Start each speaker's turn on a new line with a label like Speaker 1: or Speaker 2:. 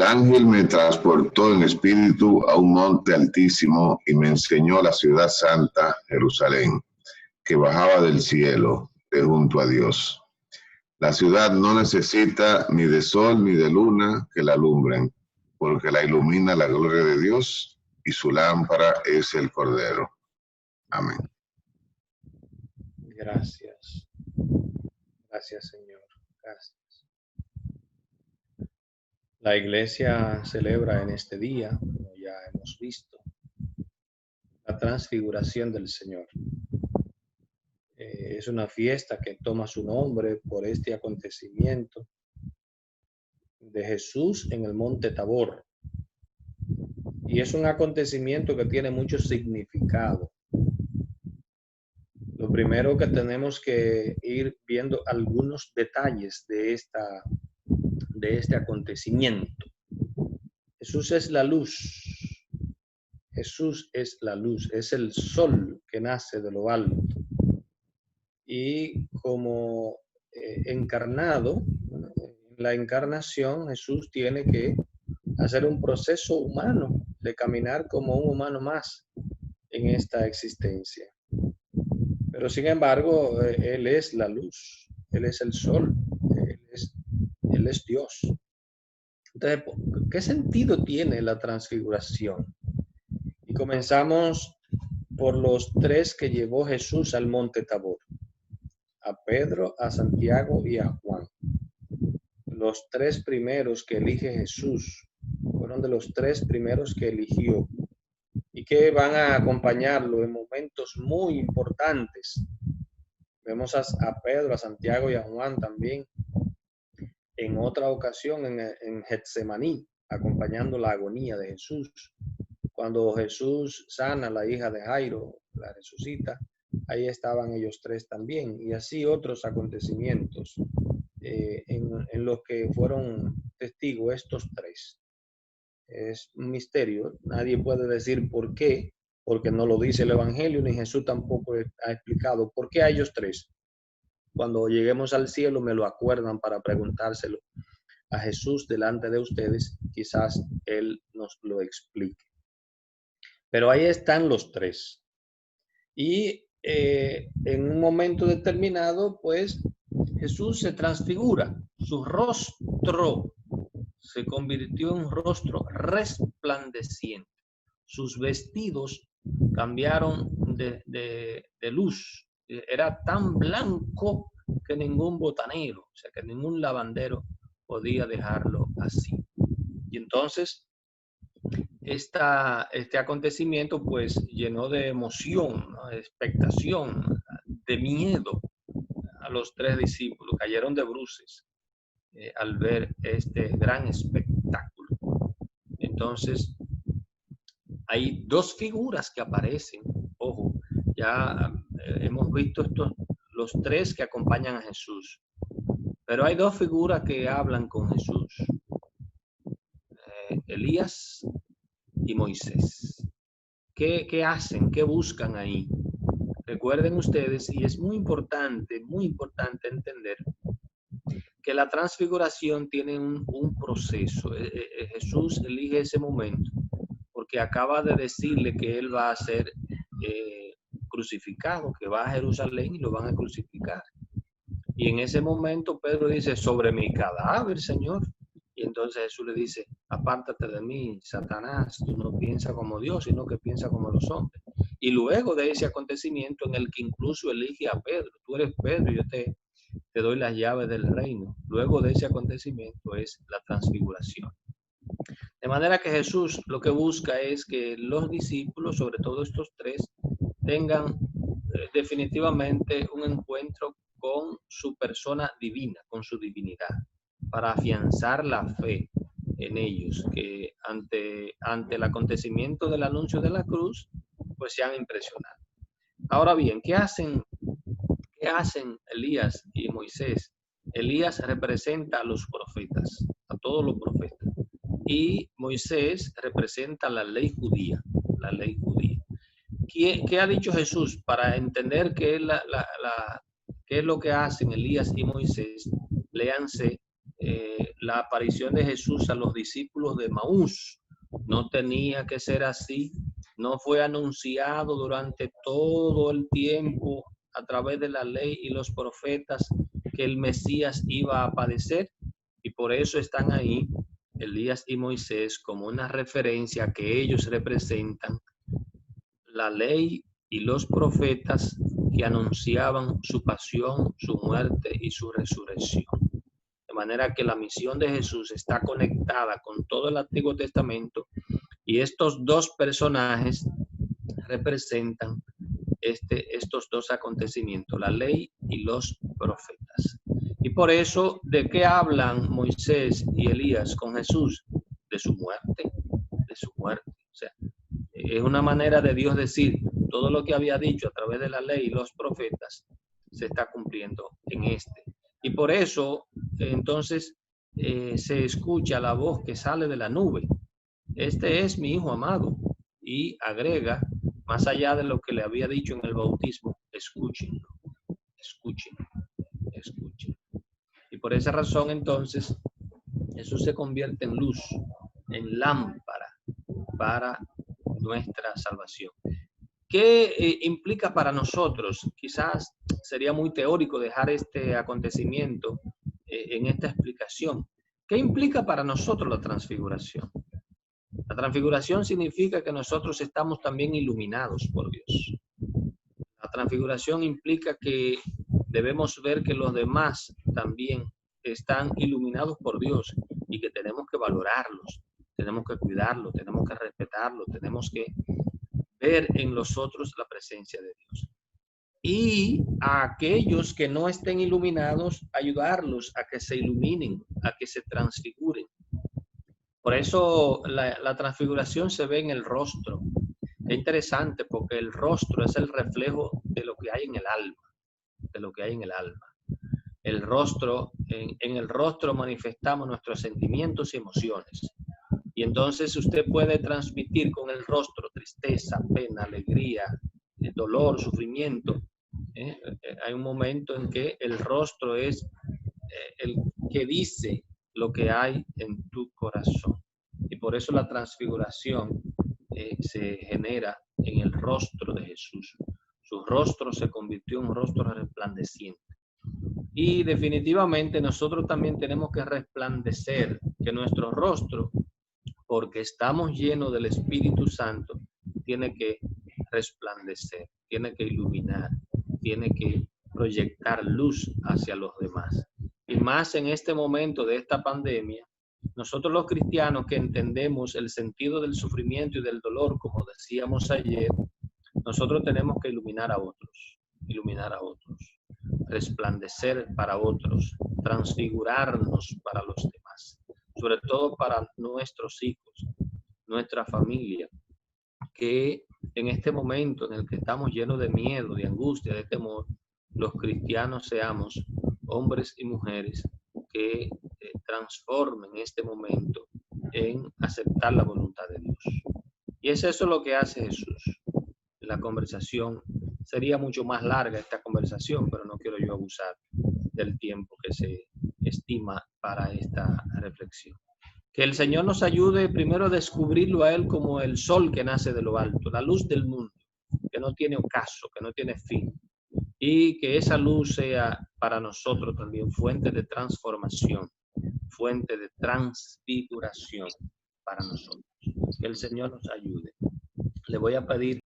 Speaker 1: El ángel me transportó en espíritu a un monte altísimo y me enseñó la ciudad santa, Jerusalén, que bajaba del cielo, de junto a Dios. La ciudad no necesita ni de sol ni de luna que la alumbren, porque la ilumina la gloria de Dios y su lámpara es el Cordero. Amén.
Speaker 2: Gracias. Gracias, Señor. Gracias. La iglesia celebra en este día, como ya hemos visto, la transfiguración del Señor. Es una fiesta que toma su nombre por este acontecimiento de Jesús en el monte Tabor. Y es un acontecimiento que tiene mucho significado. Lo primero que tenemos que ir viendo algunos detalles de este acontecimiento. Jesús es la luz. Jesús es la luz, es el sol que nace de lo alto. Y como encarnado, en la encarnación, Jesús tiene que hacer un proceso humano de caminar como un humano más en esta existencia. Pero sin embargo, Él es la luz, Él es el sol, Él es Dios. Entonces, ¿qué sentido tiene la transfiguración? Y comenzamos por los tres que llevó Jesús al monte Tabor: a Pedro, a Santiago y a Juan. Los tres primeros que elige Jesús fueron de los tres primeros que eligió y que van a acompañarlo en momentos muy importantes. Vemos a Pedro, a Santiago y a Juan también en otra ocasión en Getsemaní, acompañando la agonía de Jesús. Cuando Jesús sana a la hija de Jairo, la resucita, ahí estaban ellos tres también, y así otros acontecimientos en los que fueron testigos estos tres. Es un misterio, nadie puede decir por qué, porque no lo dice el Evangelio, ni Jesús tampoco ha explicado por qué a ellos tres. Cuando lleguemos al cielo me lo acuerdan para preguntárselo a Jesús delante de ustedes, quizás Él nos lo explique. Pero ahí están los tres. Y en un momento determinado, pues, Jesús se transfigura. Su rostro se convirtió en un rostro resplandeciente. Sus vestidos cambiaron de luz. Era tan blanco que ningún botanero, o sea, que ningún lavandero podía dejarlo así. Y entonces, este acontecimiento pues llenó de emoción, ¿no?, de expectación, de miedo a los tres discípulos. Cayeron de bruces al ver este gran espectáculo. Entonces, hay dos figuras que aparecen. Ojo, ya hemos visto los tres que acompañan a Jesús. Pero hay dos figuras que hablan con Jesús. Elías y Moisés. ¿Qué hacen? ¿Qué buscan ahí? Recuerden ustedes, y es muy importante entender que la transfiguración tiene un proceso. Jesús elige ese momento porque acaba de decirle que él va a ser crucificado, que va a Jerusalén y lo van a crucificar. Y en ese momento Pedro dice: sobre mi cadáver, Señor. Y entonces Jesús le dice: apártate de mí, Satanás, tú no piensas como Dios, sino que piensas como los hombres. Y luego de ese acontecimiento en el que incluso elige a Pedro: tú eres Pedro, yo te doy las llaves del reino. Luego de ese acontecimiento es la transfiguración. De manera que Jesús lo que busca es que los discípulos, sobre todo estos tres, tengan definitivamente un encuentro con su persona divina, con su divinidad, para afianzar la fe en ellos, que ante el acontecimiento del anuncio de la cruz, pues se han impresionado. Ahora bien, ¿qué hacen Elías y Moisés? Elías representa a los profetas, a todos los profetas, y Moisés representa la ley judía, la ley judía. ¿Qué ha dicho Jesús? Para entender qué es lo que hacen Elías y Moisés, léanse la aparición de Jesús a los discípulos de Maús. No tenía que ser así. No fue anunciado durante todo el tiempo a través de la ley y los profetas que el Mesías iba a padecer. Y por eso están ahí Elías y Moisés como una referencia que ellos representan la ley y los profetas que anunciaban su pasión, su muerte y su resurrección. De manera que la misión de Jesús está conectada con todo el Antiguo Testamento y estos dos personajes representan estos dos acontecimientos, la ley y los profetas. Y por eso, ¿de qué hablan Moisés y Elías con Jesús? De su muerte, de su muerte. O sea, es una manera de Dios decir, todo lo que había dicho a través de la ley y los profetas se está cumpliendo en este. Y por eso, entonces, se escucha la voz que sale de la nube. Este es mi Hijo amado. Y agrega, más allá de lo que le había dicho en el bautismo, escúchenlo, escúchenlo, escúchenlo. Y por esa razón, entonces, Jesús se convierte en luz, en lámpara para nuestra salvación. ¿Qué implica para nosotros? Quizás sería muy teórico dejar este acontecimiento en esta explicación. ¿Qué implica para nosotros la transfiguración? La transfiguración significa que nosotros estamos también iluminados por Dios. La transfiguración implica que debemos ver que los demás también están iluminados por Dios y que tenemos que valorarlos, tenemos que cuidarlos, tenemos que respetarlos, tenemos que ver en los otros la presencia de Dios. Y a aquellos que no estén iluminados, ayudarlos a que se iluminen, a que se transfiguren. Por eso la transfiguración se ve en el rostro. Es interesante porque el rostro es el reflejo de lo que hay en el alma, de lo que hay en el alma. El rostro, en el rostro manifestamos nuestros sentimientos y emociones. Y entonces usted puede transmitir con el rostro tristeza, pena, alegría, dolor, sufrimiento. Hay un momento en que el rostro es el que dice lo que hay en tu corazón. Y por eso la transfiguración se genera en el rostro de Jesús. Su rostro se convirtió en un rostro resplandeciente. Y definitivamente nosotros también tenemos que resplandecer, que nuestro rostro, porque estamos llenos del Espíritu Santo, tiene que resplandecer, tiene que iluminar, tiene que proyectar luz hacia los demás. Y más en este momento de esta pandemia, nosotros los cristianos que entendemos el sentido del sufrimiento y del dolor, como decíamos ayer, nosotros tenemos que iluminar a otros, resplandecer para otros, transfigurarnos para los demás, sobre todo para nuestros hijos, nuestra familia, que en este momento en el que estamos llenos de miedo, de angustia, de temor, los cristianos seamos hombres y mujeres que transformen este momento en aceptar la voluntad de Dios. Y es eso lo que hace Jesús. La conversación sería mucho más larga esta conversación, pero no quiero yo abusar del tiempo que se estima para esta reflexión. Que el Señor nos ayude primero a descubrirlo a Él como el sol que nace de lo alto, la luz del mundo, que no tiene ocaso, que no tiene fin. Y que esa luz sea para nosotros también fuente de transformación, fuente de transfiguración para nosotros. Que el Señor nos ayude. Le voy a pedir